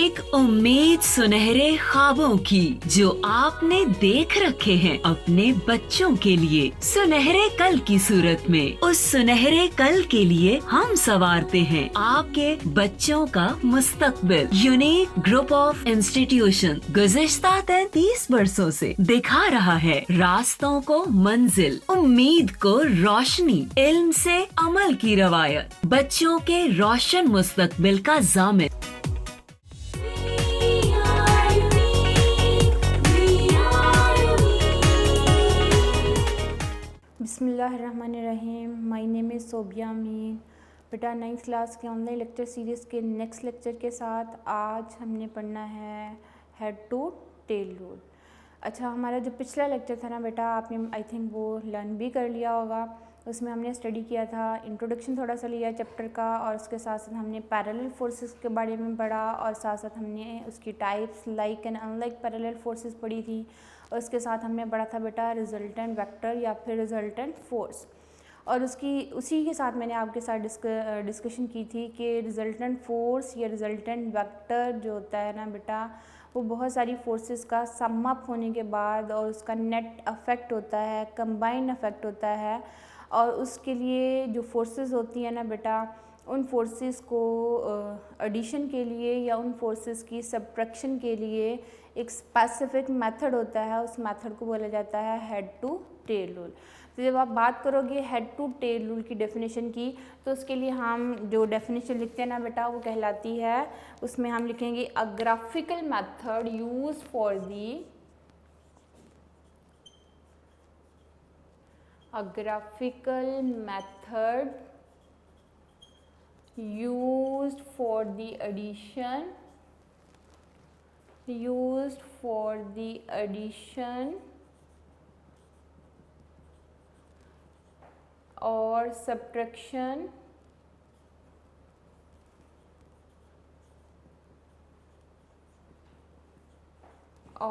एक उम्मीद सुनहरे ख्वाबों की जो आपने देख रखे हैं अपने बच्चों के लिए, सुनहरे कल की सूरत में। उस सुनहरे कल के लिए हम संवारते हैं आपके बच्चों का मुस्तकबिल। यूनिक ग्रुप ऑफ इंस्टीट्यूशन गुज़िश्ता 33 वर्षों से दिखा रहा है रास्तों को मंजिल, उम्मीद को रोशनी, इल्म से अमल की रवायत, बच्चों के रोशन मुस्तकबिल का जामिन। बिस्मिल्लाहिर्रहमानिर्रहीम। माय नेम इज़ सोबिया अमीन। बेटा 9th क्लास के ऑनलाइन लेक्चर सीरीज़ के नेक्स्ट लेक्चर के साथ आज हमने पढ़ना है हेड टू टेल रूल। अच्छा, हमारा जो पिछला लेक्चर था ना बेटा, आपने आई थिंक वो लर्न भी कर लिया होगा। उसमें हमने स्टडी किया था, इंट्रोडक्शन थोड़ा सा लिया चैप्टर का, और उसके साथ साथ हमने पैरेलल फोर्सेस के बारे में पढ़ा, और साथ साथ हमने उसकी types like and unlike parallel forces पढ़ी थी। और उसके साथ हमने पढ़ा था बेटा रिजल्टेंट वेक्टर या फिर रिजल्टेंट फोर्स। और उसी के साथ मैंने आपके साथ डिस्कशन की थी कि रिजल्टेंट फोर्स या रिजल्टेंट वेक्टर जो होता है ना बेटा, वो बहुत सारी फोर्सेस का सम अप होने के बाद और उसका नेट अफेक्ट होता है, कंबाइंड अफेक्ट होता है। और उसके लिए जो फोर्सेस होती हैं ना बेटा, उन फोर्सेस को एडिशन के लिए या उन फोर्सेस की सब्ट्रैक्शन के लिए एक स्पेसिफिक मेथड होता है। उस मेथड को बोला जाता है हेड टू टेल रूल। तो जब आप बात करोगे हेड टू टेल रूल की डेफिनेशन की, तो उसके लिए हम जो डेफिनेशन लिखते हैं ना बेटा, वो कहलाती है, उसमें हम लिखेंगे अ graphical method use for the a graphical method used for the addition or subtraction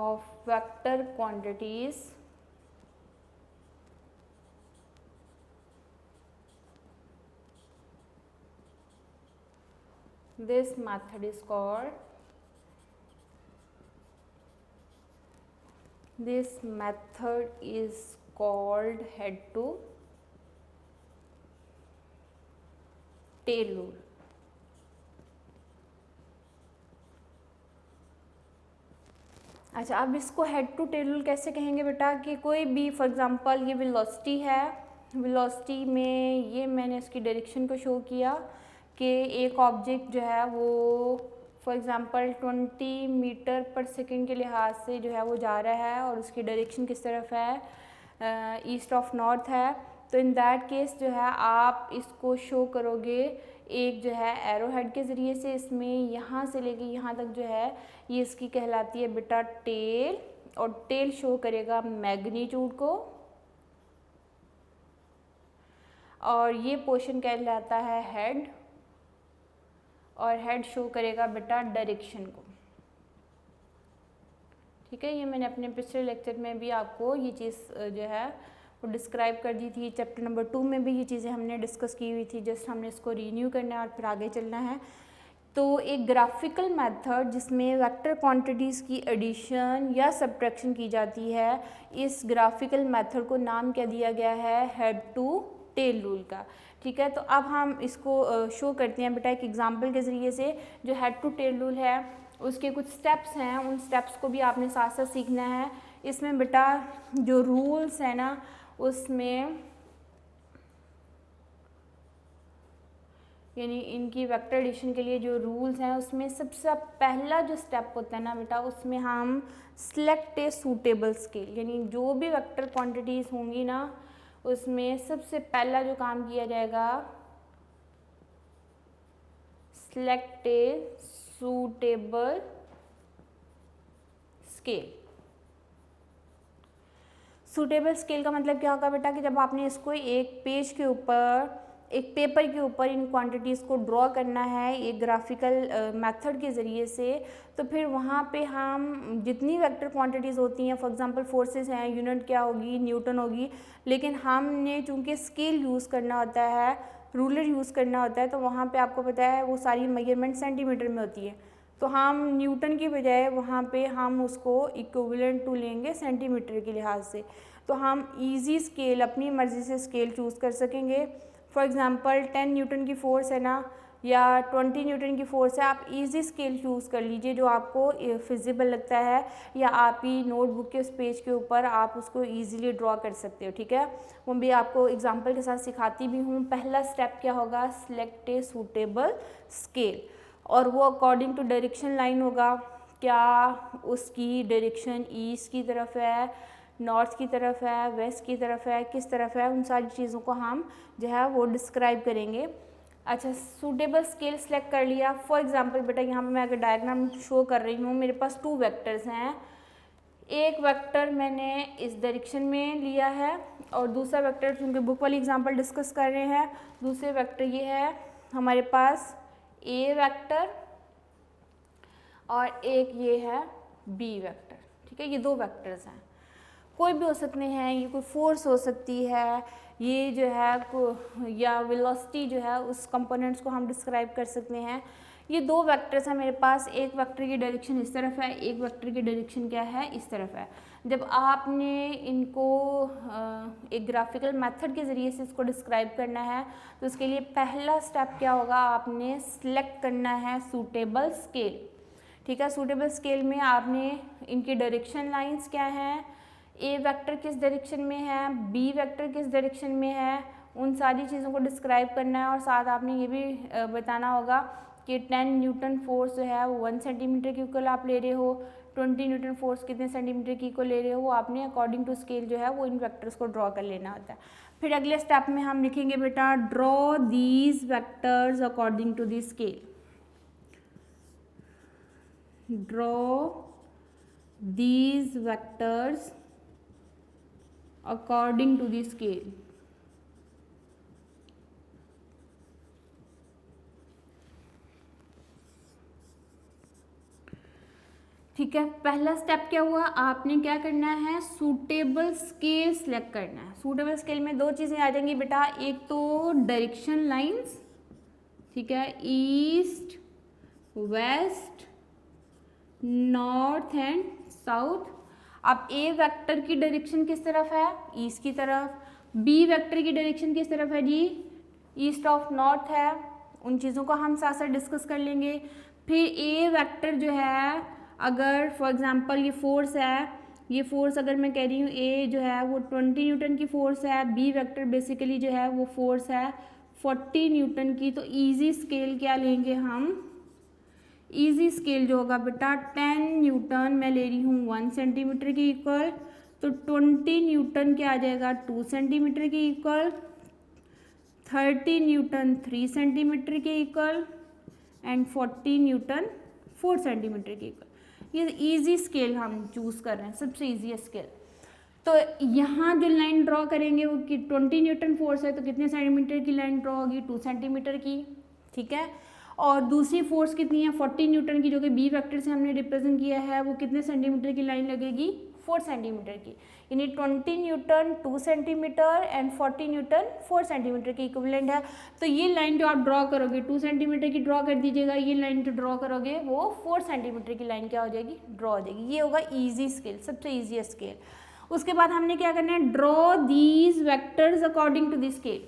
of vector quantities This method is called head to tail rule। अच्छा, अब इसको हेड टू टेल रूल कैसे कहेंगे बेटा, कि कोई भी फॉर एग्जांपल ये वेलोसिटी है, वेलोसिटी में ये मैंने इसकी डायरेक्शन को शो किया कि एक ऑब्जेक्ट जो है वो फॉर एग्ज़ाम्पल 20 मीटर पर सेकंड के लिहाज से जो है वो जा रहा है, और उसकी डायरेक्शन किस तरफ है, ईस्ट ऑफ नॉर्थ है। तो इन दैट केस जो है आप इसको शो करोगे एक जो है एरो हेड के ज़रिए से। इसमें यहाँ से लेके यहाँ तक जो है ये इसकी कहलाती है बेटा टेल, और टेल शो करेगा मैग्नीट्यूड को, और ये पोर्शन कहलाता है हेड, और हेड शो करेगा बेटा डायरेक्शन को। ठीक है, ये मैंने अपने पिछले लेक्चर में भी आपको ये चीज़ जो है वो डिस्क्राइब कर दी थी। चैप्टर नंबर 2 में भी ये चीज़ें हमने डिस्कस की हुई थी, जस्ट हमने इसको रीन्यू करना है और फिर आगे चलना है। तो एक ग्राफिकल मेथड जिसमें वेक्टर क्वांटिटीज़ की एडिशन या सब्ट्रैक्शन की जाती है, इस ग्राफिकल मेथड को नाम क्या दिया गया है, हेड टू टेल रूल का। ठीक है, तो अब हम इसको शो करते हैं बेटा एक एग्जांपल के ज़रिए से। जो हेड टू टेल रूल है उसके कुछ स्टेप्स हैं, उन स्टेप्स को भी आपने साथ साथ सीखना है। इसमें बेटा जो रूल्स है ना, उसमें यानी इनकी वेक्टर एडिशन के लिए जो रूल्स हैं, उसमें सबसे पहला जो स्टेप होता है ना बेटा, उसमें हम सिलेक्ट ए सूटेबल स्केल, यानी जो भी वेक्टर क्वांटिटीज़ होंगी ना, उसमें सबसे पहला जो काम किया जाएगा, select a suitable scale. Suitable scale का मतलब क्या होगा बेटा, कि जब आपने इसको एक पेज के ऊपर, एक पेपर के ऊपर इन क्वांटिटीज़ को ड्रॉ करना है एक ग्राफिकल मेथड के ज़रिए से, तो फिर वहाँ पे हम जितनी वेक्टर क्वांटिटीज़ होती हैं, फॉर एग्जांपल फोर्सेस हैं, यूनिट क्या होगी, न्यूटन होगी, लेकिन हमने चूँकि स्केल यूज़ करना होता है, रूलर यूज़ करना होता है, तो वहाँ पे आपको पता है वो सारी मेजरमेंट सेंटीमीटर में होती है। तो हम न्यूटन की बजाय वहाँ पे हम उसको इक्विवेलेंट टू लेंगे सेंटीमीटर के लिहाज से। तो हम इजी स्केल अपनी मर्ज़ी से स्केल चूज़ कर सकेंगे। फॉर एग्ज़ाम्पल 10 न्यूटन की फ़ोर्स है ना, या 20 न्यूटन की फ़ोर्स है, आप इजी स्केल चूज़ कर लीजिए जो आपको फिजिबल लगता है, या आप ही नोटबुक के उस पेज के ऊपर आप उसको इजीली ड्रॉ कर सकते हो। ठीक है, वो भी आपको एग्जांपल के साथ सिखाती भी हूँ। पहला स्टेप क्या होगा, सिलेक्ट ए सूटेबल स्केल, और वो अकॉर्डिंग टू डायरेक्शन लाइन होगा। क्या उसकी डायरेक्शन ईस्ट की तरफ है, नॉर्थ की तरफ है, वेस्ट की तरफ है, किस तरफ है, उन सारी चीज़ों को हम जो है वो डिस्क्राइब करेंगे। अच्छा, सूटेबल स्केल सेलेक्ट कर लिया। फॉर एग्जांपल बेटा यहाँ पे मैं अगर डायग्राम शो कर रही हूँ, मेरे पास 2 वेक्टर्स हैं। एक वेक्टर मैंने इस डायरेक्शन में लिया है, और दूसरा वेक्टर, क्योंकि बुक वाली एग्जांपल डिस्कस कर रहे हैं, दूसरे वेक्टर ये है हमारे पास ए वेक्टर, और एक ये है बी वेक्टर। ठीक है, ये 2 वेक्टर्स हैं, कोई भी हो सकते हैं, ये कोई फोर्स हो सकती है, ये जो है या वेलोसिटी जो है उस कंपोनेंट्स को हम डिस्क्राइब कर सकते हैं। ये 2 वेक्टर्स हैं मेरे पास, एक वेक्टर की डायरेक्शन इस तरफ है, एक वेक्टर की डायरेक्शन क्या है, इस तरफ है। जब आपने इनको एक ग्राफिकल मेथड के ज़रिए से इसको डिस्क्राइब करना है, तो उसके लिए पहला स्टेप क्या होगा, आपने सिलेक्ट करना है सूटेबल स्केल। ठीक है, सूटेबल स्केल में आपने इनकी डायरेक्शन लाइंस क्या हैं, ए वेक्टर किस डायरेक्शन में है, बी वेक्टर किस डायरेक्शन में है, उन सारी चीज़ों को डिस्क्राइब करना है। और साथ आपने ये भी बताना होगा कि 10 न्यूटन फोर्स जो है वो 1 सेंटीमीटर की इक्वल आप ले रहे हो, 20 न्यूटन फोर्स कितने सेंटीमीटर की इक्वल ले रहे हो, वो आपने अकॉर्डिंग टू स्केल जो है वो इन वेक्टर्स को ड्रॉ कर लेना होता है। फिर अगले स्टेप में हम लिखेंगे बेटा, draw these vectors according to the scale. Draw these vectors according to the scale. ठीक है, पहला स्टेप क्या हुआ, आपने क्या करना है, सूटेबल स्केल सिलेक्ट करना है। सूटेबल स्केल में 2 चीज़ें आ जाएंगी बेटा, एक तो डायरेक्शन लाइंस, ठीक है, east west north and south. अब ए वेक्टर की डायरेक्शन किस तरफ है, ईस्ट की तरफ, बी वेक्टर की डायरेक्शन किस तरफ है जी, ईस्ट ऑफ नॉर्थ है। उन चीज़ों को हम साथ साथ डिस्कस कर लेंगे। फिर ए वेक्टर जो है, अगर फॉर एग्जांपल ये फोर्स है, ये फोर्स अगर मैं कह रही हूँ ए जो है वो 20 न्यूटन की फोर्स है, बी वेक्टर बेसिकली जो है वो फोर्स है 40 न्यूटन की, तो इजी स्केल क्या लेंगे हम, इजी स्केल जो होगा बेटा 10 न्यूटन मैं ले रही हूँ 1 सेंटीमीटर की इक्वल, तो 20 न्यूटन क्या आ जाएगा 2 सेंटीमीटर की इक्वल, 30 न्यूटन 3 सेंटीमीटर के इक्वल, एंड 40 न्यूटन 4 सेंटीमीटर के इक्वल। ये इजी स्केल हम चूज़ कर रहे हैं, सबसे इजी स्केल। तो यहाँ जो लाइन ड्रॉ करेंगे वो कि 20 न्यूटन फोर्स है, तो कितने सेंटीमीटर की लाइन ड्रॉ होगी, 2 सेंटीमीटर की। ठीक है, और दूसरी फोर्स कितनी है, 40 न्यूटन की, जो कि बी वेक्टर से हमने रिप्रेजेंट किया है, वो कितने सेंटीमीटर की लाइन लगेगी, 4 सेंटीमीटर की। यानी 20 Newton 2 centimetre and 40 Newton 4 centimetre की इक्विवेलेंट है। तो ये लाइन जो आप ड्रॉ करोगे 2 सेंटीमीटर की ड्रॉ कर दीजिएगा, ये लाइन जो ड्रॉ करोगे वो 4 सेंटीमीटर की लाइन क्या हो जाएगी, ड्रॉ हो जाएगी। ये होगा ईजी स्केल, सबसे ईजी स्केल। उसके बाद हमने क्या करना है, draw these vectors according to the scale.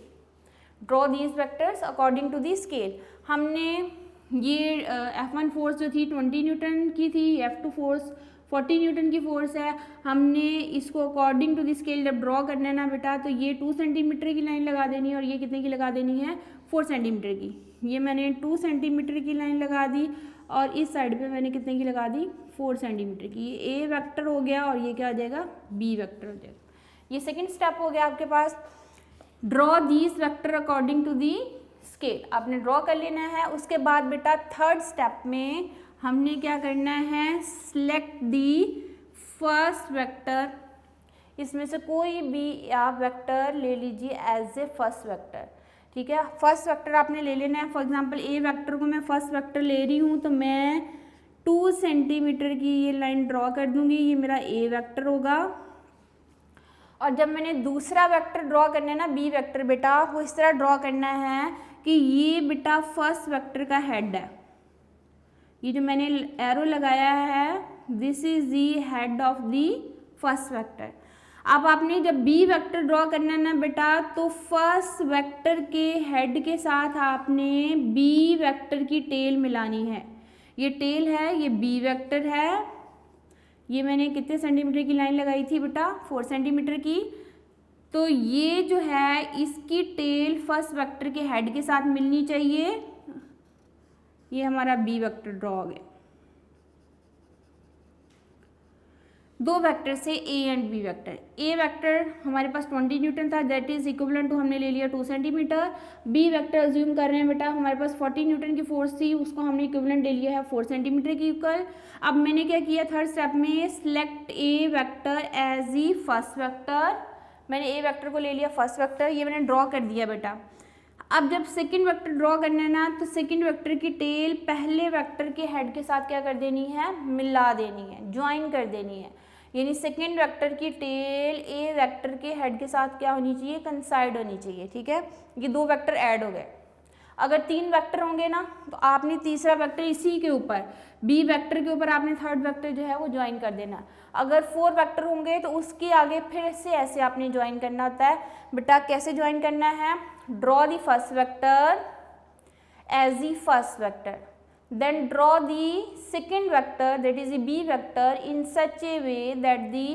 Draw these vectors according to the scale. हमने ये F1 फोर्स जो थी 20 न्यूटन की थी, F2 फोर्स 40 न्यूटन की फोर्स है, हमने इसको अकॉर्डिंग टू द स्केल जब ड्रॉ करना है ना बेटा, तो ये 2 सेंटीमीटर की लाइन लगा देनी है, और ये कितने की लगा देनी है, 4 सेंटीमीटर की। ये मैंने 2 सेंटीमीटर की लाइन लगा दी, और इस साइड पे मैंने कितने की लगा दी, 4 सेंटीमीटर की। ये ए वेक्टर हो गया, और ये क्या हो जाएगा, बी वेक्टर हो जाएगा। ये सेकेंड स्टेप हो गया आपके पास। Draw these vector according to the scale, आपने ड्रॉ कर लेना है। उसके बाद बेटा थर्ड स्टेप में हमने क्या करना है, सिलेक्ट दी फर्स्ट वेक्टर। इसमें से कोई भी आप वेक्टर ले लीजिए एज ए फर्स्ट वेक्टर। ठीक है, फर्स्ट वेक्टर आपने ले लेना है। फॉर एग्जांपल ए वेक्टर को मैं फर्स्ट वेक्टर ले रही हूँ, तो मैं 2 सेंटीमीटर की ये लाइन ड्रॉ कर दूंगी, ये मेरा ए वेक्टर होगा। और जब मैंने दूसरा वेक्टर ड्रॉ करना है ना, बी वेक्टर बेटा, वो इस तरह ड्रॉ करना है कि ये बेटा फर्स्ट वेक्टर का हेड है। ये जो मैंने एरो लगाया है this is the head of the first vector. अब आपने जब बी वेक्टर ड्रॉ करना है ना बेटा, तो फर्स्ट वेक्टर के हेड के साथ आपने बी वेक्टर की टेल मिलानी है। ये टेल है, ये बी वेक्टर है। ये मैंने कितने सेंटीमीटर की लाइन लगाई थी बेटा, 4 सेंटीमीटर की। तो ये जो है इसकी टेल फर्स्ट वेक्टर के हेड के साथ मिलनी चाहिए। ये हमारा बी वेक्टर ड्रॉ हो गया। दो वेक्टर से A and B vector. A vector हमारे पास 20 न्यूटन था, दैट इज इक्विवेलेंट टू हमने ले लिया 2 सेंटीमीटर। बी वेक्टर अज्यूम कर रहे हैं बेटा, हमारे पास 40 न्यूटन की फोर्स थी, उसको हमने इक्विवेलेंट ले लिया है 4 सेंटीमीटर की इक्वल। अब मैंने क्या किया थर्ड स्टेप में, select a vector as E first vector. मैंने ए वेक्टर को ले लिया फर्स्ट वेक्टर, ये मैंने ड्रॉ कर दिया बेटा। अब जब सेकंड वेक्टर ड्रॉ करना है ना, तो सेकंड वेक्टर की टेल पहले वेक्टर के हेड के साथ क्या कर देनी है, मिला देनी है, ज्वाइन कर देनी है। यानी सेकंड वेक्टर की टेल ए वेक्टर के हेड के साथ क्या होनी चाहिए, कंसाइड होनी चाहिए। ठीक है, ये दो वेक्टर ऐड हो गए। अगर 3 वेक्टर होंगे ना, तो आपने तीसरा वेक्टर इसी के ऊपर बी वेक्टर के ऊपर आपने थर्ड वेक्टर जो है वो ज्वाइन कर देना। अगर 4 वेक्टर होंगे तो उसके आगे फिर से ऐसे आपने ज्वाइन करना होता है बेटा। कैसे ज्वाइन करना है, draw the first vector as the first vector, then draw the second vector that is the b vector in such a way that the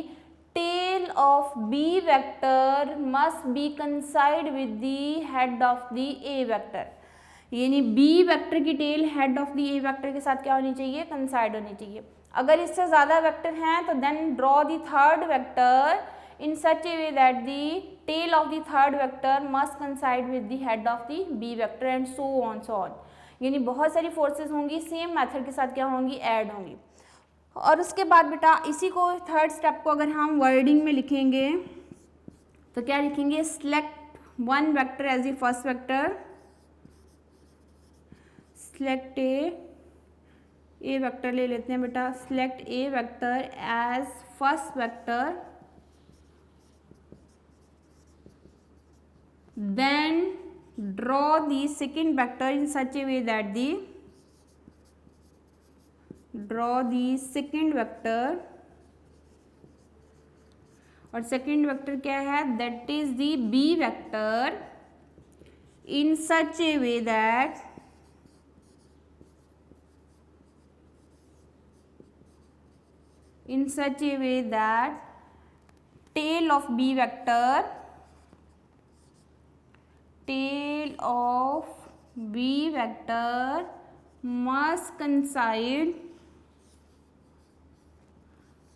tail of b vector must be coincide with the head of the a vector। यानी b vector की tail head of the a vector के साथ क्या होनी चाहिए, कंसाइड होनी चाहिए। अगर इससे ज़्यादा वेक्टर हैं तो then draw the third vector in such a way that the tail of the third vector must coincide with the head of the b vector and so on। यानी बहुत सारी फोर्सेस होंगी, सेम मेथड के साथ क्या होंगी, add होंगी। और उसके बाद बेटा इसी को थर्ड स्टेप को अगर हम वर्डिंग में लिखेंगे तो क्या लिखेंगे, select one vector as the first vector, select a vector ले लेते हैं बेटा, select a vector as first vector, then draw the second vector in such a way that draw the second vector, और second vector क्या है, that is the b vector in such a way that tail of b vector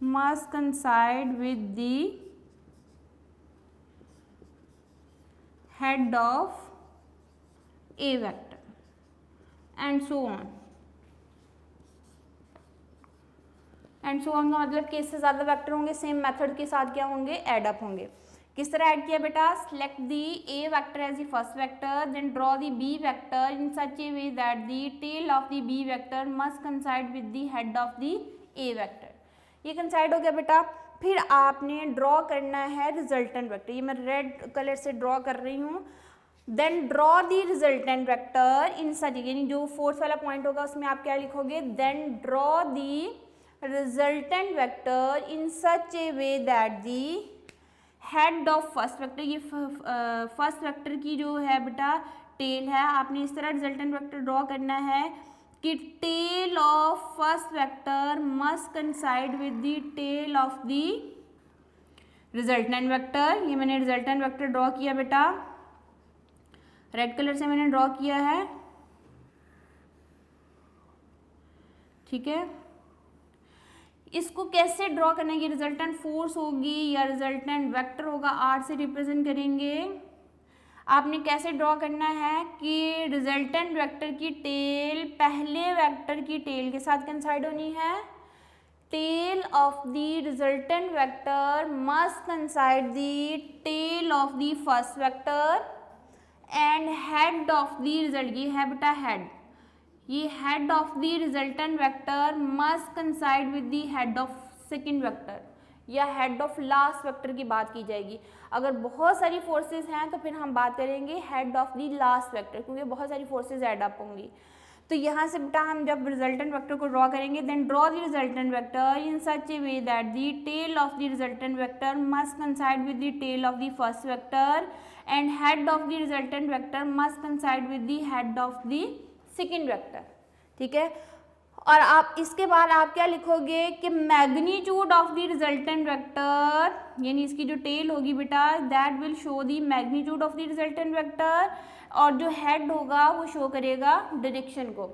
must coincide with the head of a vector and so on। And so on का मतलब कि इससे ज़्यादा vector होंगे, same method के साथ क्या होंगे, एड अप होंगे। किस तरह ऐड किया बेटा, select the A vector as the first vector, then draw the B vector in such a way that the tail of the B vector must coincide with the head of the A vector. ये coincide हो गया बेटा। फिर आपने draw करना है resultant vector, ये मैं रेड कलर से ड्रॉ कर रही हूँ। Then draw the resultant vector in such, यानी जो फोर्थ वाला पॉइंट होगा उसमें आप क्या लिखोगे, then draw the resultant vector in such a way that the head of first vector, ये फर्स्ट वेक्टर की जो है बेटा टेल है, आपने इस तरह रिजल्टेंट वेक्टर ड्रॉ करना है कि tail of first vector must coincide with the tail of the resultant vector. ये मैंने रिजल्टेंट वेक्टर ड्रॉ किया बेटा, रेड कलर से मैंने ड्रॉ किया है। ठीक है, इसको कैसे ड्रॉ करना है, ये रिजल्टेंट फोर्स होगी या रिजल्टेंट वेक्टर होगा, आर से रिप्रेजेंट करेंगे। आपने कैसे ड्रॉ करना है कि रिजल्टेंट वेक्टर की टेल पहले वेक्टर की टेल के साथ कंसाइड होनी है। Tail of the resultant vector must coincide the tail of the first vector and head of the result, ये है बेटा हेड, ये head of the resultant vector must coincide with the head of second vector या head of last vector की बात की जाएगी। अगर बहुत सारी फोर्सेस हैं तो फिर हम बात करेंगे head of the last vector, क्योंकि बहुत सारी फोर्सेस ऐड अप होंगी। तो यहाँ से बेटा हम जब रिजल्टेंट वेक्टर को ड्रॉ करेंगे, then draw the resultant vector in such a way that the tail of the resultant vector must coincide with the tail of the first vector and head of the resultant vector must coincide with the head of the second vector. ठीक है, और आप इसके बाद आप क्या लिखोगे कि magnitude of the resultant vector, यानी इसकी जो टेल होगी बेटा, that will show the magnitude of the resultant vector, और जो हेड होगा वो शो करेगा डायरेक्शन को।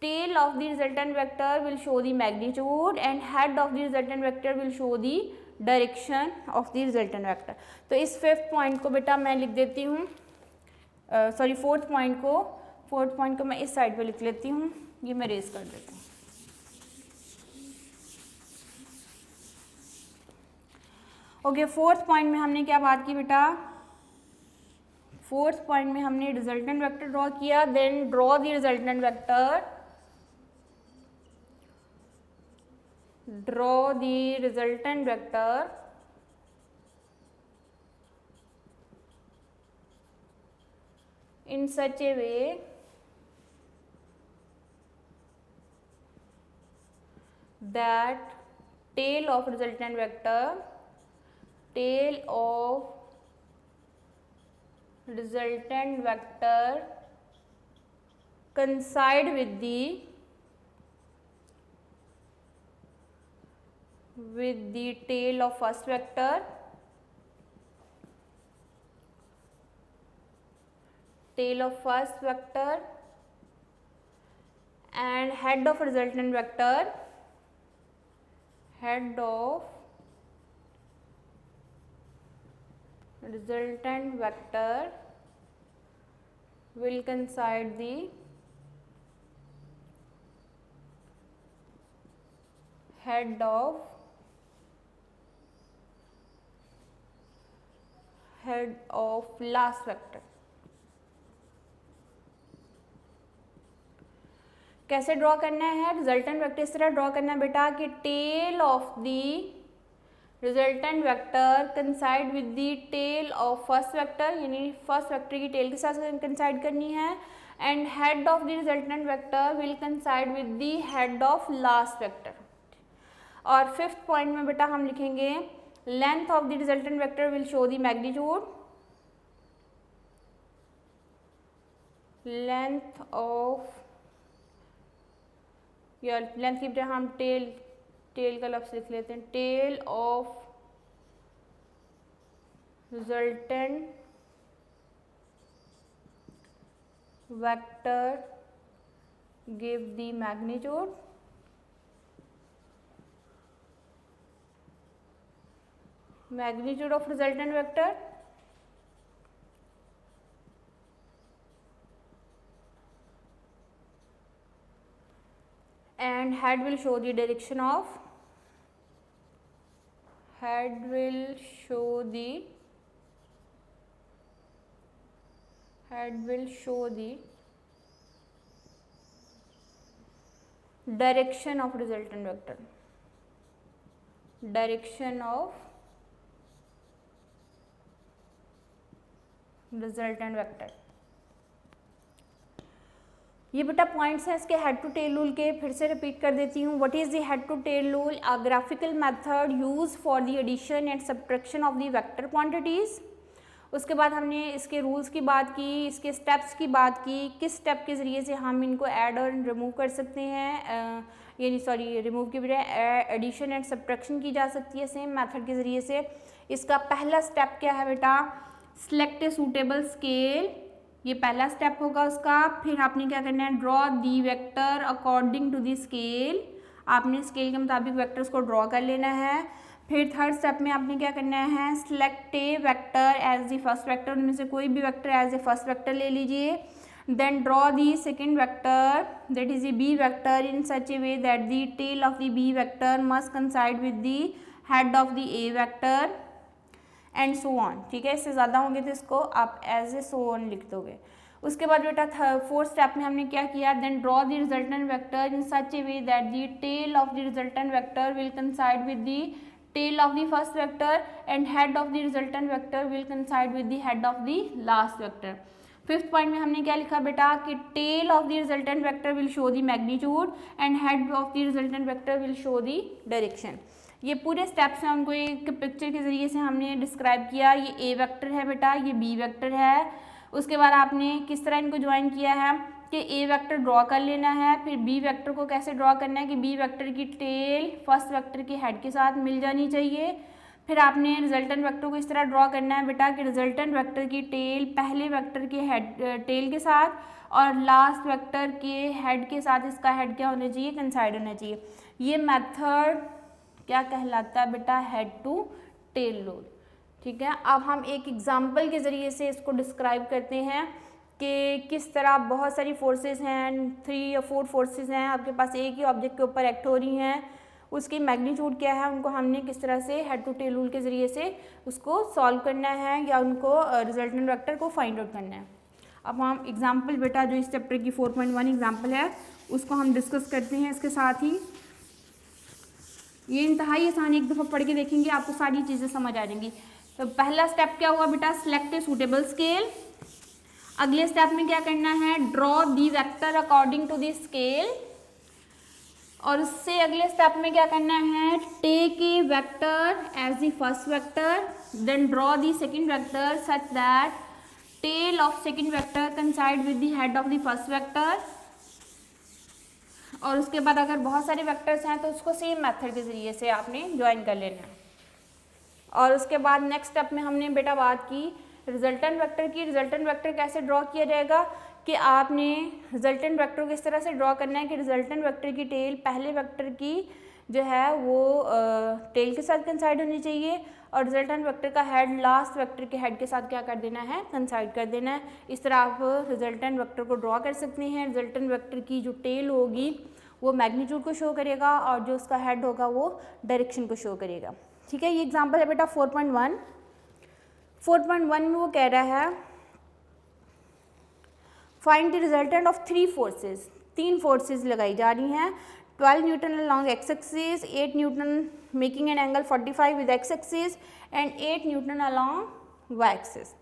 Tail of the resultant vector will show the magnitude and head of the resultant vector will show the direction of the resultant vector. तो इस fifth point को बेटा मैं लिख देती हूँ, सॉरी फोर्थ पॉइंट को मैं इस साइड पे लिख लेती हूँ, ये मैं रेज कर देती हूँ। ओके, फोर्थ पॉइंट में हमने क्या बात की बेटा, फोर्थ पॉइंट में हमने रिजल्टेंट वेक्टर ड्रॉ किया, then draw the resultant vector, draw the resultant vector in such a way that tail of resultant vector coincide with the tail of first vector and head of resultant vector will coincide the head of last vector। कैसे draw करना है resultant vector, इस तरह draw करना है बेटा कि tail of the resultant vector coincide with the tail of first vector, यानी फर्स्ट वेक्टर की टेल के साथ कंसाइड करनी है, and head of the resultant vector will coincide with the head of last vector. और फिफ्थ पॉइंट में बेटा हम लिखेंगे length of the resultant vector will show the magnitude, length of, या लेंथ की बजाय हम टेल का लफ्ज़ लिख लेते हैं, tell of resultant vector give the magnitude, of resultant vector and head will show the direction of, direction of resultant vector, resultant vector. ये बेटा पॉइंट्स हैं इसके हेड टू टेल रूल के, फिर से रिपीट कर देती हूँ। What is the head to tail rule? A graphical method use for the addition and subtraction of the vector quantities. उसके बाद हमने इसके रूल्स की बात की, इसके स्टेप्स की बात की, किस स्टेप के ज़रिए से हम इनको ऐड और रिमूव कर सकते हैं, यानी सॉरी रिमूव की बजाय एडिशन एंड सब्ट्रैक्शन की जा सकती है सेम मेथड के ज़रिए से। इसका पहला स्टेप क्या है बेटा? सिलेक्ट ए सूटेबल स्केल, ये पहला स्टेप होगा उसका। फिर आपने क्या करना है? Draw the vector according to the scale, आपने स्केल के मुताबिक वेक्टर्स को ड्रॉ कर लेना है। फिर थर्ड स्टेप में आपने क्या करना है? Select a vector as the first vector, उनमें से कोई भी vector as a first vector ले लीजिए। Then draw the second vector that is a B vector in such a way that the tail of the B vector must coincide with the head of the A vector and so on. ठीक है, इससे ज़्यादा होंगे तो इसको आप as a so on लिख दोगे। उसके बाद बेटा फोर्थ स्टेप में हमने क्या किया? Then draw the resultant vector in such a way that the tail of the resultant vector will coincide with the tail of the first vector and head of the resultant vector will coincide with the head of the last vector. Fifth point में हमने क्या लिखा बेटा कि tail of the resultant vector will show the magnitude and head of the resultant vector will show the direction. ये पूरे steps हैं, उनको एक पिक्चर के ज़रिए से हमने डिस्क्राइब किया। ये ए वेक्टर है बेटा, ये बी वेक्टर है। उसके बाद आपने किस तरह इनको ज्वाइन किया है कि ए वेक्टर ड्रॉ कर लेना है, फिर बी वेक्टर को कैसे ड्रॉ करना है कि बी वेक्टर की टेल फर्स्ट वेक्टर के हेड के साथ मिल जानी चाहिए। फिर आपने रिजल्टेंट वेक्टर को इस तरह ड्रॉ करना है बेटा कि रिजल्टेंट वेक्टर की टेल पहले वेक्टर के हेड टेल के साथ और लास्ट वेक्टर के हेड के साथ इसका हेड क्या होना चाहिए, कंसाइड होना चाहिए। ये मेथड क्या कहलाता है बेटा, हेड टू टेल रूल। ठीक है, अब हम एक एग्जाम्पल के ज़रिए से इसको डिस्क्राइब करते हैं कि किस तरह बहुत सारी फोर्सेस हैं, 3 या 4 फोर्सेस हैं आपके पास एक ही ऑब्जेक्ट के ऊपर एक्ट हो रही हैं, उसकी मैग्नीट्यूड क्या है, उनको हमने किस तरह से हेड टू टेल रूल के ज़रिए से उसको सॉल्व करना है या उनको रिजल्टेंट वेक्टर को फाइंड आउट करना है। अब हम एग्जाम्पल बेटा जो इस चैप्टर की 4.1 एग्जाम्पल है उसको हम डिस्कस करते हैं। इसके साथ ही ये इंतहाई आसान, एक दफ़ा पढ़ के देखेंगे आपको सारी चीज़ें समझ आ जाएंगी। तो पहला स्टेप क्या हुआ बेटा, सिलेक्ट ए सूटेबल स्केल। अगले स्टेप में क्या करना है, draw the vector according to the scale. और उससे अगले स्टेप में क्या करना है, take a vector as the first vector, then draw the second vector such that tail of second vector coincide with the head of the first vector. और उसके बाद अगर बहुत सारे वेक्टर्स हैं तो उसको सेम मेथड के ज़रिए से आपने ज्वाइन कर लेना है। और उसके बाद नेक्स्ट स्टेप में हमने बेटा बात की रिजल्टेंट वेक्टर की। रिजल्टेंट वेक्टर कैसे ड्रॉ किया जाएगा कि आपने रिजल्टेंट वेक्टर को इस तरह से ड्रॉ करना है कि रिजल्टेंट वेक्टर की टेल पहले वेक्टर की जो है वो टेल के साथ कंसाइड होनी चाहिए और रिजल्टेंट वेक्टर का हेड लास्ट वेक्टर के हेड के साथ क्या कर देना है, कंसाइड कर देना है। इस तरह आप रिजल्टेंट वेक्टर को ड्रॉ कर सकते हैं। रिजल्टेंट वेक्टर की जो टेल होगी वो मैग्नीट्यूड को शो करेगा और जो उसका हेड होगा वो डायरेक्शन को शो करेगा। ठीक है, ये एग्जाम्पल है बेटा 4.1। 4.1 में वो कह रहा है find the resultant of 3 forces. 3 forces लगाई जा रही हैं, 12 newton along X axis, 8 newton making an angle 45 with X axis and 8 newton along Y axis.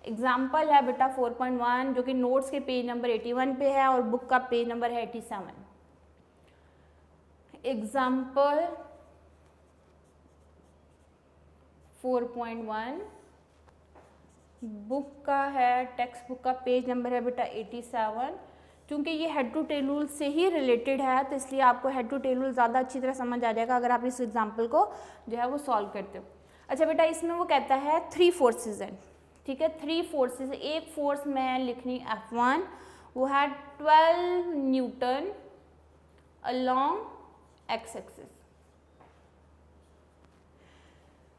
Example है बेटा 4.1 जो कि नोट्स के पेज नंबर 81 पे है और बुक का पेज नंबर है 87। एग्जाम्पल 4.1 बुक का है, टेक्स्ट बुक का पेज नंबर है बेटा 87। क्योंकि ये हेड टू टेल रूल से ही रिलेटेड है तो इसलिए आपको हेड टू टेल रूल ज़्यादा अच्छी तरह समझ आ जाएगा अगर आप इस एग्जाम्पल को जो है वो सॉल्व करते हो। अच्छा बेटा, इसमें वो कहता है 3 फोर्सेस हैं। ठीक है, 3 फोर्सेस। एक फोर्स मैं लिखनी F1, वो है 12 newton along X axis.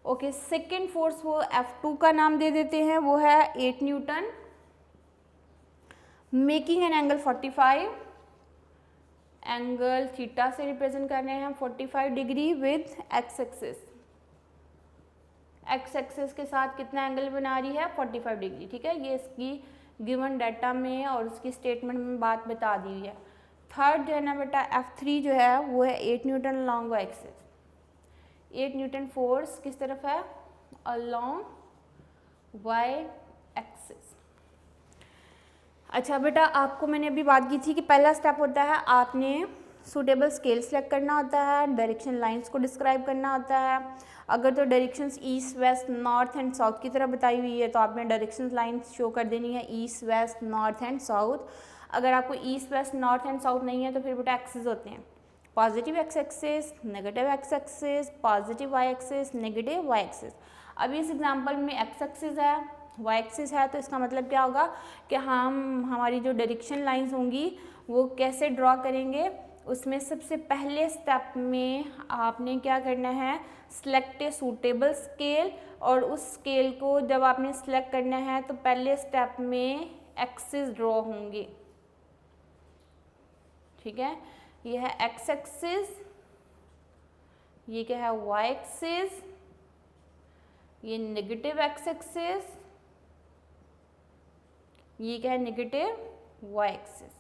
Okay, second force वो F2 का नाम दे देते हैं, वो है 8 newton making an angle 45, angle theta से रिप्रेजेंट कर रहे हैं 45 degree with X axis. X axis के साथ कितना एंगल बना रही है, 45 डिग्री। ठीक है, ये इसकी गिवन डाटा में और उसकी स्टेटमेंट में बात बता दी हुई है। थर्ड जो है ना बेटा F3 जो है वो है 8 newton along Y axis. 8 newton force किस तरफ है, अलॉन्ग वाई एक्सिस। अच्छा बेटा, आपको मैंने अभी बात की थी कि पहला स्टेप होता है आपने सूटेबल स्केल सेलेक्ट करना होता है, डायरेक्शन लाइंस को डिस्क्राइब करना होता है। अगर तो directions east west north and south की तरह बताई हुई है तो आपने डायरेक्शन लाइंस शो कर देनी है east west north and south. अगर आपको east west north and south नहीं है तो फिर बेटा एक्सिस होते हैं, positive X axis, negative X axis, positive Y axis, negative Y axis. अभी इस एग्जांपल में एक्स एक्सिस है, वाई एक्सिस है, तो इसका मतलब क्या होगा कि हम हमारी जो डायरेक्शन लाइंस होंगी वो कैसे ड्रॉ करेंगे। उसमें सबसे पहले स्टेप में आपने क्या करना है, सिलेक्ट ए सूटेबल स्केल। और उस स्केल को जब आपने सिलेक्ट करना है तो पहले स्टेप में एक्सिस ड्रॉ होंगे। ठीक है, ये है एक्स एक्सिस, ये क्या है वाई एक्सिस, ये नेगेटिव एक्स एक्सिस, ये क्या है नेगेटिव वाई एक्सिस।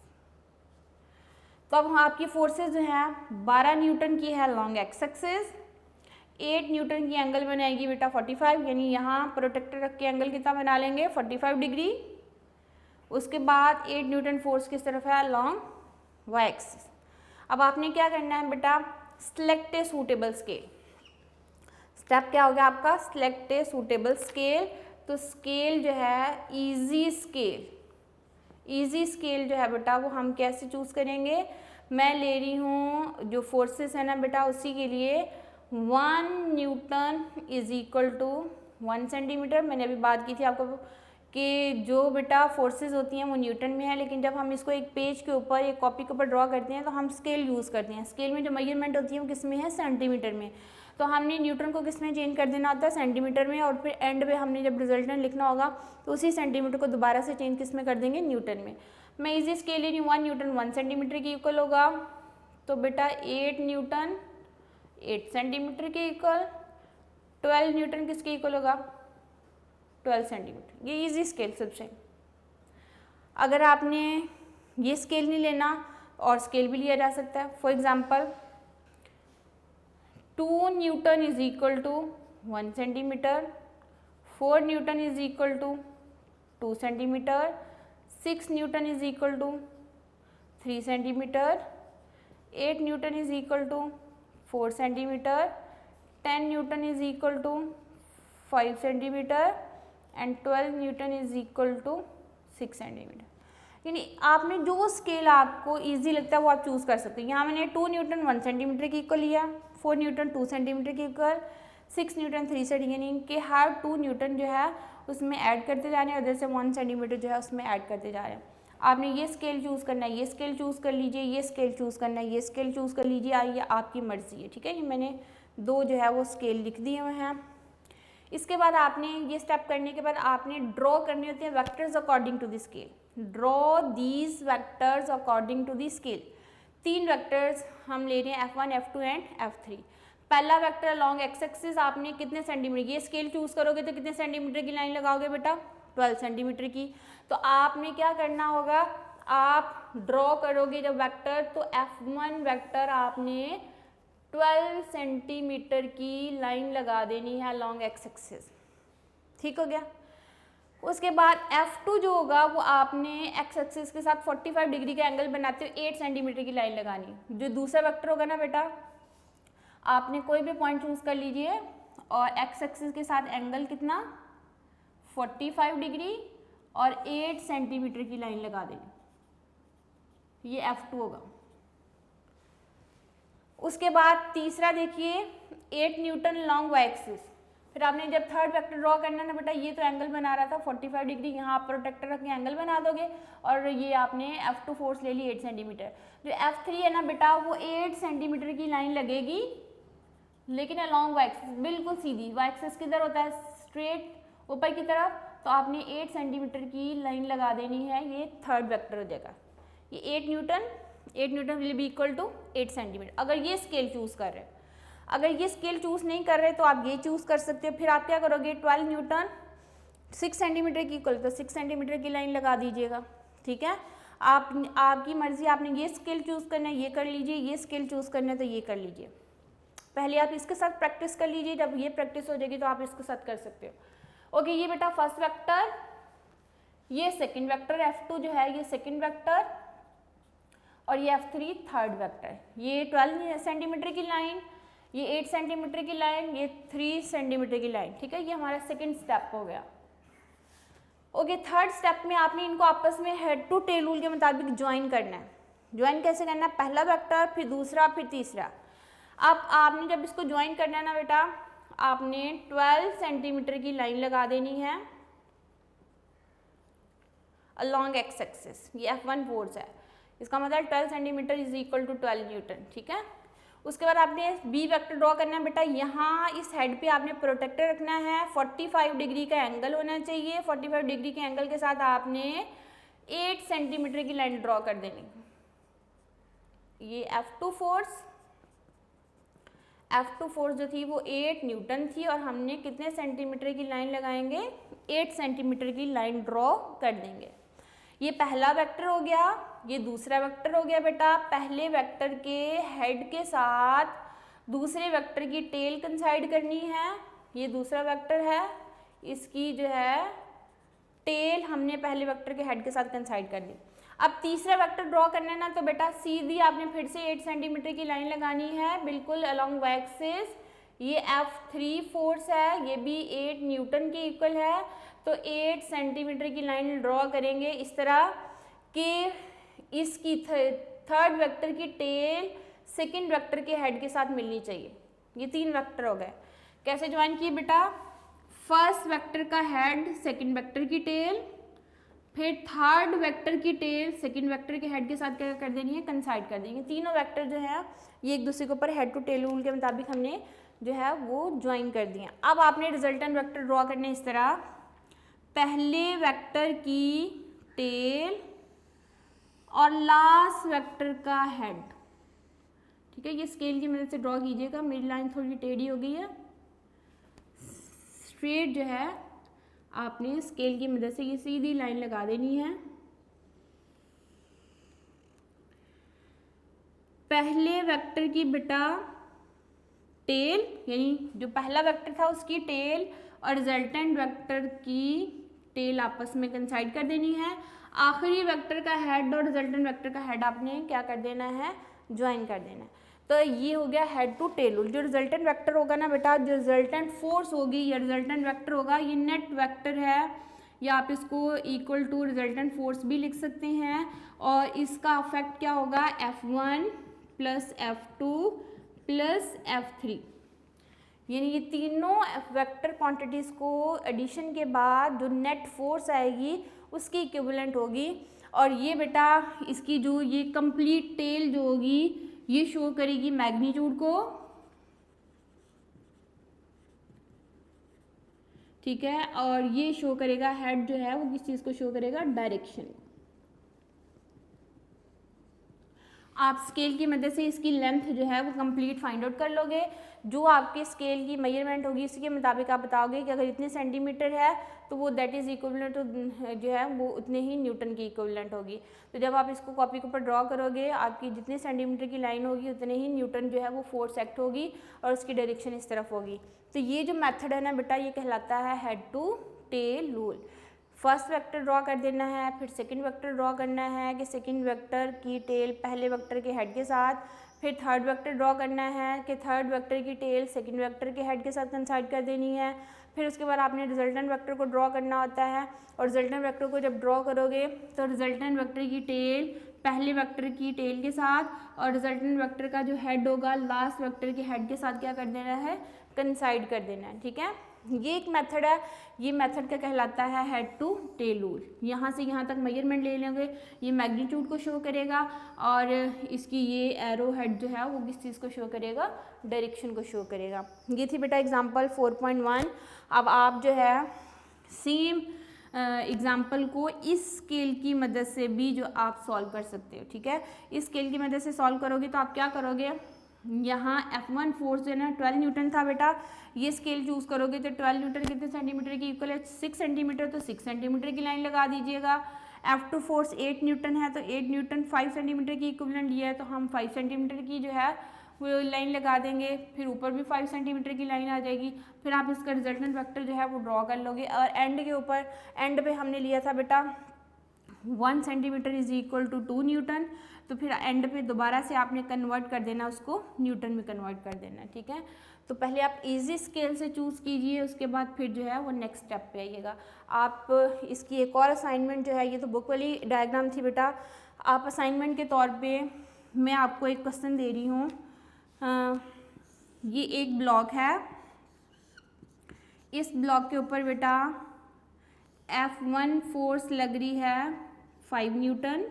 तो अब आपकी फोर्सेस जो हैं 12 न्यूटन की है लॉन्ग एक्स एक्सिस, 8 न्यूटन की एंगल बनाएगी बेटा 45, यानी यहाँ प्रोटेक्टर रख के एंगल कितना बना लेंगे 45 डिग्री उसके बाद 8 न्यूटन फोर्स किस तरफ है, अलोंग वाई एक्सिस। अब आपने क्या करना है बेटा, select a suitable scale. Step क्या हो गया आपका, सिलेक्ट ए सूटेबल स्केल। तो स्केल जो है इजी स्केल, इजी स्केल जो है बेटा वो हम कैसे चूज़ करेंगे, मैं ले रही हूँ जो फोर्सेस है ना बेटा उसी के लिए 1 newton is equal to 1 centimetre. मैंने अभी बात की थी आपको कि जो बेटा फोर्सेस होती हैं वो न्यूटन में है, लेकिन जब हम इसको एक पेज के ऊपर एक कॉपी के ऊपर ड्रॉ करते हैं तो हम स्केल यूज़ करते हैं। स्केल में जो मेजरमेंट होती है वो किस में है, सेंटीमीटर में। तो हमने न्यूटन को किस में चेंज कर देना होता है, सेंटीमीटर में, और फिर एंड पे हमने जब रिजल्टेंट लिखना होगा तो उसी सेंटीमीटर को दोबारा से चेंज किस में कर देंगे, न्यूटन में। मैं इजी स्केल ले रही हूँ, 1 न्यूटन 1 सेंटीमीटर के इक्वल होगा। तो बेटा 8 न्यूटन 8 सेंटीमीटर के इक्वल, 12 न्यूटन किसके इक्वल होगा, 12 सेंटीमीटर। ये इजी स्केल सबसे। अगर आपने ये स्केल नहीं लेना और स्केल भी लिया जा सकता है। For example 2 newton is equal to 1 centimetre, 4 newton is equal to 2 centimetre, 6 newton is equal to 3 centimetre, 8 newton is equal to 4 centimetre, 10 newton is equal to 5 centimetre and 12 newton is equal to 6 centimetre. यानी आपने जो scale आपको easy लगता है वो आप choose कर सकते हैं। यहाँ मैंने 2 न्यूटन 1 सेंटीमीटर के इक्वल लिया, 4 न्यूटन 2 सेंटीमीटर के इक्वल, 6 न्यूटन 3 सेंटीमीटर, यानी कि हर 2 न्यूटन जो है उसमें ऐड करते जा रहे हैं, उधर से 1 सेंटीमीटर जो है उसमें ऐड करते जा रहे हैं। आपने ये स्केल चूज़ करना है, ये स्केल चूज़ कर लीजिए, ये स्केल चूज़ करना है, ये स्केल चूज़ कर लीजिए, आइए आपकी मर्जी है। ठीक है, ये मैंने 2 जो है वो स्केल लिख दिए हुए हैं। इसके बाद आपने ये स्टेप करने के बाद आपने ड्रॉ करने होते हैं vectors according to the scale. Draw these vectors according to the scale. 3 vectors हम ले रहे हैं, F1, F2 एंड F3। पहला वेक्टर अलॉन्ग एक्स एक्सिस आपने कितने सेंटीमीटर, ये स्केल चूज़ करोगे तो कितने सेंटीमीटर की लाइन लगाओगे बेटा, 12 सेंटीमीटर की। तो आपने क्या करना होगा, आप ड्रॉ करोगे जब वेक्टर तो F1 वेक्टर आपने 12 सेंटीमीटर की लाइन लगा देनी है अलॉन्ग एक्स एक्सिस। ठीक हो गया। उसके बाद F2 जो होगा वो आपने एक्स एक्सिस के साथ 45 डिग्री का एंगल बनाते हुए 8 सेंटीमीटर की लाइन लगानी। जो दूसरा वेक्टर होगा ना बेटा, आपने कोई भी पॉइंट चूज कर लीजिए और एक्स एक्सिस के साथ एंगल कितना 45 डिग्री और 8 सेंटीमीटर की लाइन लगा देनी। ये F2 होगा। उसके बाद तीसरा देखिए 8 न्यूटन लॉन्ग वाई एक्सिस। फिर आपने जब थर्ड वेक्टर ड्रॉ करना ना बेटा, ये तो एंगल बना रहा था 45 डिग्री, यहाँ आप प्रोटेक्टर रख के एंगल बना दोगे और ये आपने F2 फोर्स ले ली 8 सेंटीमीटर। जो F3 है ना बेटा वो 8 सेंटीमीटर की लाइन लगेगी, लेकिन अलॉन्ग वाई एक्सिस बिल्कुल सीधी। वाई एक्सिस किधर होता है, स्ट्रेट ऊपर की तरफ, तो आपने 8 सेंटीमीटर की लाइन लगा देनी है। ये थर्ड वेक्टर हो जाएगा। ये 8 newton will be equal to 8 centimetre. अगर ये स्केल चूज कर रहे हैं, अगर ये स्केल चूज नहीं कर रहे तो आप ये चूज कर सकते हो। फिर आप क्या करोगे, 12 न्यूटन 6 सेंटीमीटर की इक्वल, तो 6 सेंटीमीटर की लाइन लगा दीजिएगा। ठीक है, आपकी मर्जी, आपने ये स्केल चूज करना है ये कर लीजिए, ये स्केल चूज करना है तो ये कर लीजिए। पहले आप इसके साथ प्रैक्टिस कर लीजिए, जब ये प्रैक्टिस हो जाएगी तो आप इसके साथ कर सकते हो। ओके, ये बेटा फर्स्ट वेक्टर, ये सेकंड वेक्टर F2 जो है ये सेकंड वेक्टर, और ये F3 थर्ड वेक्टर। ये 12 सेंटीमीटर की लाइन, ये 8 सेंटीमीटर की लाइन, ये 3 सेंटीमीटर की लाइन। ठीक है, ये हमारा सेकंड स्टेप हो गया। ओके, थर्ड स्टेप में आपने इनको आपस में हेड टू टेल रूल के मुताबिक ज्वाइन करना है। ज्वाइन कैसे करना है, पहला वेक्टर फिर दूसरा फिर तीसरा। अब आपने जब इसको ज्वाइन करना है ना बेटा, आपने 12 सेंटीमीटर की लाइन लगा देनी है अलॉन्ग एक्स एक्सिस। ये F1 फोर्स है, इसका मतलब 12 centimetre is equal to 12 newton. ठीक है, उसके बाद आपने बी वेक्टर ड्रॉ करना है बेटा। यहाँ इस हेड पे आपने प्रोटेक्टर रखना है, 45 डिग्री का एंगल होना चाहिए। 45 डिग्री के एंगल के साथ आपने 8 सेंटीमीटर की लाइन ड्रॉ कर देनी। ये F2 फोर्स जो थी वो 8 न्यूटन थी और हमने कितने सेंटीमीटर की लाइन लगाएंगे, 8 सेंटीमीटर की लाइन ड्रॉ कर देंगे। ये पहला वेक्टर हो गया, ये दूसरा वेक्टर हो गया बेटा। पहले वेक्टर के हेड के साथ दूसरे वेक्टर की टेल कंसाइड करनी है। ये दूसरा वेक्टर है, इसकी जो है टेल हमने पहले वेक्टर के हेड के साथ कंसाइड कर दी। अब तीसरा वेक्टर ड्रॉ करना है ना, तो बेटा सीधी आपने फिर से 8 सेंटीमीटर की लाइन लगानी है बिल्कुल अलोंग वाई एक्सिस। ये F3 फोर्स है, ये भी 8 न्यूटन के इक्वल है, तो 8 सेंटीमीटर की लाइन ड्रॉ करेंगे इस तरह कि इसकी थर्ड वेक्टर की टेल सेकंड वेक्टर के हेड के साथ मिलनी चाहिए। ये 3 वेक्टर हो गए। कैसे ज्वाइन किए बेटा? फर्स्ट वेक्टर का हेड सेकंड वेक्टर की टेल, फिर थर्ड वेक्टर की टेल सेकंड वेक्टर के हेड के साथ क्या कर देनी है? कंसाइड कर देंगे। तीनों वेक्टर जो है ये एक दूसरे के ऊपर हेड टू टेल रूल के मुताबिक हमने जो है वो ज्वाइन कर दिया। अब आपने रिजल्टेंट वेक्टर ड्रॉ करने इस तरह, पहले वेक्टर की टेल और लास्ट वेक्टर का हेड। ठीक है, ये स्केल की मदद से ड्रॉ कीजिएगा। मेरी लाइन थोड़ी टेढ़ी हो गई है, स्ट्रेट जो है आपने स्केल की मदद से ये सीधी लाइन लगा देनी है। पहले वेक्टर की बेटा टेल, यानी जो पहला वेक्टर था उसकी टेल और रिजल्टेंट वेक्टर की टेल आपस में कंसाइड कर देनी है। आखिरी वेक्टर का हेड और रिजल्टेंट वेक्टर का हेड आपने क्या कर देना है? ज्वाइन कर देना है। तो ये हो गया हेड टू टेल रूल। जो रिजल्टेंट वेक्टर होगा ना बेटा, जो रिजल्टेंट फोर्स होगी या रिजल्टेंट वेक्टर होगा, ये नेट वेक्टर है, या आप इसको इक्वल टू रिजल्टेंट फोर्स भी लिख सकते हैं। और इसका इफेक्ट क्या होगा? F1 plus F2 plus F3, यानी ये तीनों वेक्टर क्वांटिटीज़ को एडिशन के बाद जो नेट फोर्स आएगी उसकी इक्विवेलेंट होगी। और ये बेटा इसकी जो ये कंप्लीट टेल जो होगी ये शो करेगी मैग्नीट्यूड को, ठीक है, और ये शो करेगा हेड जो है वो किस चीज़ को शो करेगा? डायरेक्शन। आप स्केल की मदद से इसकी लेंथ जो है वो कंप्लीट फाइंड आउट कर लोगे। जो आपके स्केल की मेजरमेंट होगी इसी के मुताबिक आप बताओगे कि अगर इतने सेंटीमीटर है तो वो दैट इज़ इक्विवेलेंट टू जो है वो उतने ही न्यूटन की इक्विवेलेंट होगी। तो जब आप इसको कॉपी के ऊपर ड्रॉ करोगे, आपकी जितने सेंटीमीटर की लाइन होगी उतने ही न्यूटन जो है वो फोर्स एक्ट होगी और उसकी डायरेक्शन इस तरफ होगी। तो ये जो मेथड है ना बेटा, ये कहलाता है head to tail rule. First vector draw कर देना है, फिर सेकंड वेक्टर ड्रॉ करना है कि सेकंड वेक्टर की टेल पहले वेक्टर के हेड के साथ, फिर थर्ड वेक्टर ड्रॉ करना है कि थर्ड वेक्टर की टेल सेकंड वेक्टर के हेड के साथ कंसाइड कर देनी है। फिर उसके बाद आपने रिजल्टेंट वेक्टर को ड्रॉ करना होता है, और रिजल्टेंट वेक्टर को जब ड्रॉ करोगे तो रिजल्टेंट वेक्टर की टेल पहले वेक्टर की टेल के साथ और रिजल्टेंट वेक्टर का जो हेड होगा लास्ट वेक्टर के हेड के साथ क्या कर देना है? कंसाइड कर देना है। ठीक है, ये एक मेथड है, ये मेथड क्या कहलाता है? Head to tail rule. यहाँ से यहाँ तक मेजरमेंट ले लेंगे, ये मैग्नीट्यूड को शो करेगा और इसकी ये एरो हेड जो है वो किस चीज़ को शो करेगा? डायरेक्शन को शो करेगा। ये थी बेटा एग्जांपल 4.1। अब आप जो है सेम एग्जाम्पल को इस स्केल की मदद से भी जो आप सॉल्व कर सकते हो। ठीक है, इस स्केल की मदद से सॉल्व करोगे तो आप क्या करोगे? यहाँ F1 फोर्स जो है ना 12 न्यूटन था बेटा, ये स्केल चूज़ करोगे तो 12 न्यूटन कितने सेंटीमीटर की इक्वल है? 6 सेंटीमीटर, तो 6 सेंटीमीटर की लाइन लगा दीजिएगा। F2 फोर्स 8 न्यूटन है, तो 8 न्यूटन 5 सेंटीमीटर की इक्विवेलेंट लिया है, तो हम 5 सेंटीमीटर की जो है वो लाइन लगा देंगे। फिर ऊपर भी 5 सेंटीमीटर की लाइन आ जाएगी। फिर आप इसका रिजल्टेंट वेक्टर जो है वो ड्रॉ कर लोगे, और एंड के ऊपर एंड पे हमने लिया था बेटा 1 centimetre is equal to 2 newton, तो फिर एंड पे दोबारा से आपने कन्वर्ट कर देना, उसको न्यूटन में कन्वर्ट कर देना। ठीक है, तो पहले आप इजी स्केल से चूज़ कीजिए, उसके बाद फिर जो है वो नेक्स्ट स्टेप पे आइएगा। आप इसकी एक और असाइनमेंट जो है, ये तो बुक वाली डायग्राम थी बेटा, आप असाइनमेंट के तौर पे मैं आपको एक क्वेश्चन दे रही हूँ। ये एक ब्लॉक है, इस ब्लॉक के ऊपर बेटा F1 फोर्स लग रही है 5 न्यूटन,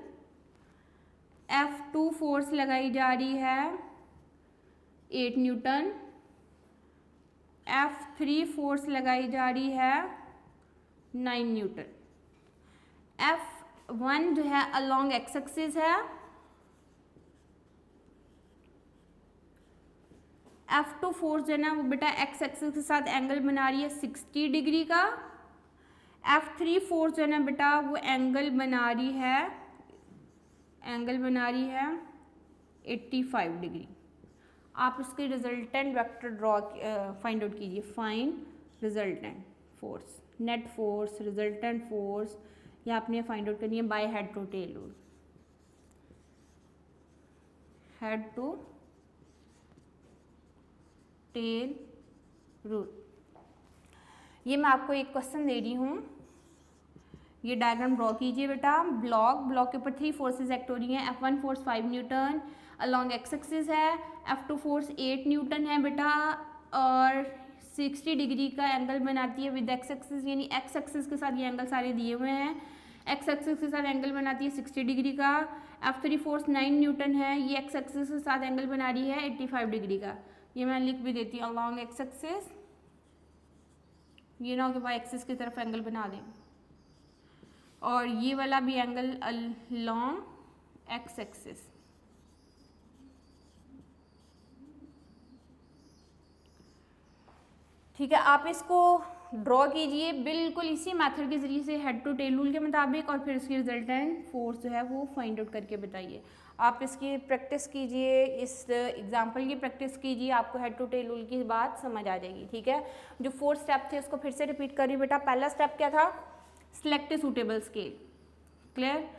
F2 फोर्स लगाई जा रही है 8 न्यूटन, F3 फोर्स लगाई जा रही है 9 न्यूटन। F1 जो है अलोंग एक्स एक्सिस है, F2 फोर्स जो है ना वो बेटा एक्स एक्सिस के साथ एंगल बना रही है 60 डिग्री का, F3 फोर्स जो है ना बेटा वो एंगल बना रही है 85 डिग्री। आप उसके resultant vector draw find out कीजिए, find resultant force. Net force, resultant force, या आपने फाइंड आउट करनी है by head to tail rule. Head to tail rule. ये मैं आपको एक क्वेश्चन दे रही हूँ, ये डायग्राम ड्रॉ कीजिए बेटा। ब्लॉक के ऊपर 3 फोर्सेस एक्ट हो रही हैं। F1 force 5 Newton along X axis है, F2 फोर्स 8 न्यूटन है बेटा, और 60 डिग्री का एंगल बनाती है विद एक्स एक्सिस, यानी एक्स एक्सिस के साथ ये एंगल सारे दिए हुए हैं। एक्स एक्सिस के साथ एंगल बनाती है 60 डिग्री का। F3 फोर्स 9 न्यूटन है, ये एक्स एक्सिस के साथ एंगल बना रही है 85 डिग्री का। ये मैं लिख भी देती हूँ अलॉन्ग एक्स एक्सिस, ये ना हो कि वाई एक्सिस की तरफ एंगल बना दें, और ये वाला भी एंगल अलॉन्ग एक्स एक्सिस। ठीक है, आप इसको ड्रॉ कीजिए बिल्कुल इसी मेथड के जरिए से हेड टू टेल रूल के मुताबिक, और फिर इसकी रिजल्टेंट फोर्स जो है वो फाइंड आउट करके बताइए। आप इसकी प्रैक्टिस कीजिए, इस एग्जांपल की प्रैक्टिस कीजिए, आपको हेड टू टेल रूल की बात समझ आ जाएगी। ठीक है, जो 4 स्टेप थे उसको फिर से रिपीट करिए बेटा। पहला स्टेप क्या था? Select a suitable scale. Clear?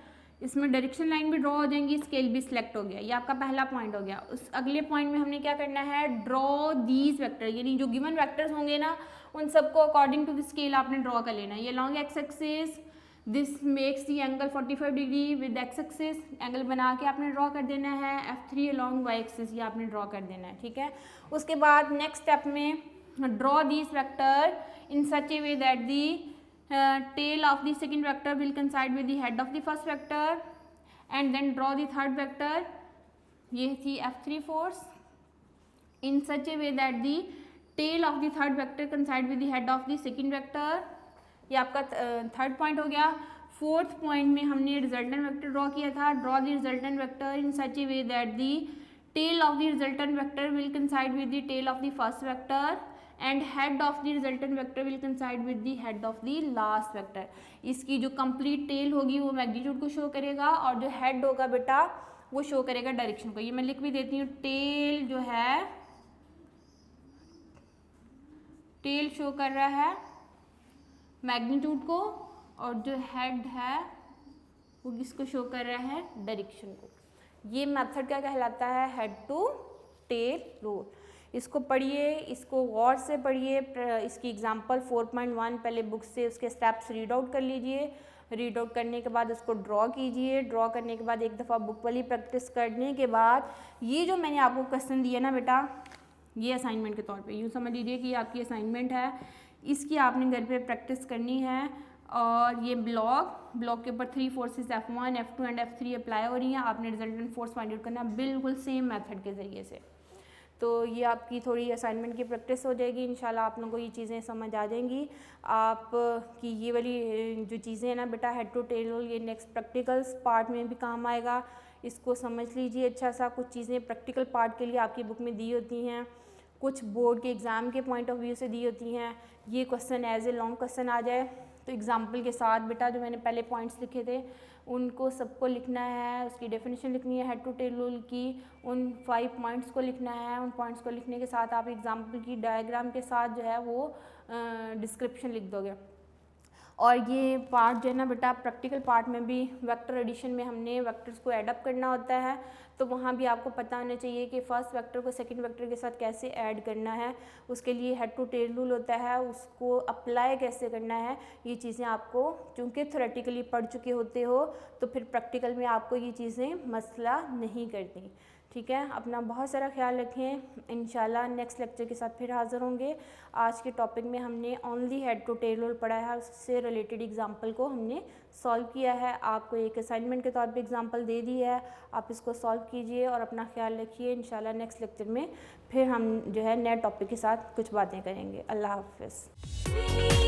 इसमें डायरेक्शन लाइन भी ड्रॉ हो जाएंगी, स्केल भी सिलेक्ट हो गया, ये आपका पहला पॉइंट हो गया। उस अगले पॉइंट में हमने क्या करना है? ड्रॉ दीज वेक्टर, यानी जो गिवन वेक्टर्स होंगे ना उन सबको अकॉर्डिंग टू द स्केल आपने ड्रॉ कर लेना है। ये long x axis, this makes the angle 45 degree with X axis, angle बना के आपने ड्रॉ कर देना है। F3 अलॉन्ग वाई एक्सिस, ये आपने ड्रॉ कर देना है। ठीक है, उसके बाद नेक्स्ट स्टेप में draw these vector in such a way that the tail of the second vector will coincide with the head of the first vector, and then draw the third vector, ये थी F3 force, in such a way that the tail of the third vector coincide with the head of the second vector, ये आपका third point हो गया। Fourth point में हमने resultant vector draw किया था। Draw the resultant vector in such a way that the tail of the resultant vector will coincide with the tail of the first vector, and head of the resultant vector will coincide with the head of the last vector. इसकी जो complete tell होगी वो magnitude को show करेगा, और जो head होगा बेटा वो शो करेगा डायरेक्शन को। ये मैं लिख भी देती हूँ, टेल जो है टेल शो कर रहा है मैग्नीट्यूड को, और जो हेड है वो किसको शो कर रहा है? डायरेक्शन को। ये मेथड क्या कहलाता है? Head to tail rule. इसको पढ़िए, इसको गौर से पढ़िए। इसकी एग्जांपल 4.1 पहले बुक से उसके स्टेप्स रीड आउट कर लीजिए। रीड आउट करने के बाद उसको ड्रॉ कीजिए। ड्रॉ करने के बाद एक दफ़ा बुक वाली प्रैक्टिस करने के बाद ये जो मैंने आपको क्वेश्चन दिया ना बेटा, ये असाइनमेंट के तौर पे यूँ समझ लीजिए कि आपकी असाइनमेंट है, इसकी आपने घर पे प्रैक्टिस करनी है। और ये ब्लॉक के ऊपर 3 forces F1, F2 and F3 apply हो रही हैं। आपने रिजल्टेंट फोर्स फाइंड आउट करना बिल्कुल सेम मेथड के ज़रिए से। तो ये आपकी थोड़ी असाइनमेंट की प्रैक्टिस हो जाएगी। इंशाल्लाह आप लोगों को ये चीज़ें समझ आ जाएंगी। आप की ये वाली जो चीज़ें हैं ना बेटा, हेड टू टेल रूल, ये नेक्स्ट प्रैक्टिकल्स पार्ट में भी काम आएगा। इसको समझ लीजिए अच्छा सा। कुछ चीज़ें प्रैक्टिकल पार्ट के लिए आपकी बुक में दी होती हैं, कुछ बोर्ड के एग्ज़ाम के पॉइंट ऑफ व्यू से दी होती हैं। ये question as a long question आ जाए तो एग्जाम्पल के साथ बेटा जो मैंने पहले पॉइंट्स लिखे थे उनको सबको लिखना है, उसकी डेफिनेशन लिखनी है हेड टू टेल रूल की, उन 5 पॉइंट्स को लिखना है। उन पॉइंट्स को लिखने के साथ आप एग्जाम्पल की डायग्राम के साथ जो है वो डिस्क्रिप्शन लिख दोगे। और ये पार्ट जो है ना बेटा, प्रैक्टिकल पार्ट में भी वेक्टर एडिशन में हमने वेक्टर्स को ऐड अप करना होता है, तो वहाँ भी आपको पता होना चाहिए कि फर्स्ट वेक्टर को सेकंड वेक्टर के साथ कैसे ऐड करना है। उसके लिए हेड टू टेल रूल होता है, उसको अप्लाई कैसे करना है। ये चीज़ें आपको चूँकि थ्योरेटिकली पढ़ चुके होते हो तो फिर प्रैक्टिकल में आपको ये चीज़ें मसला नहीं करती। ठीक है, अपना बहुत सारा ख्याल रखें। इंशाल्लाह नेक्स्ट लेक्चर के साथ फिर हाज़िर होंगे। आज के टॉपिक में हमने only head to tail rule पढ़ा है, उससे रिलेटेड एग्जांपल को हमने सॉल्व किया है। आपको एक असाइनमेंट के तौर पे एग्जांपल दे दी है, आप इसको सॉल्व कीजिए और अपना ख्याल रखिए। इंशाल्लाह नेक्स्ट लेक्चर में फिर हम जो है नए टॉपिक के साथ कुछ बातें करेंगे। अल्लाह हाफ़िज़।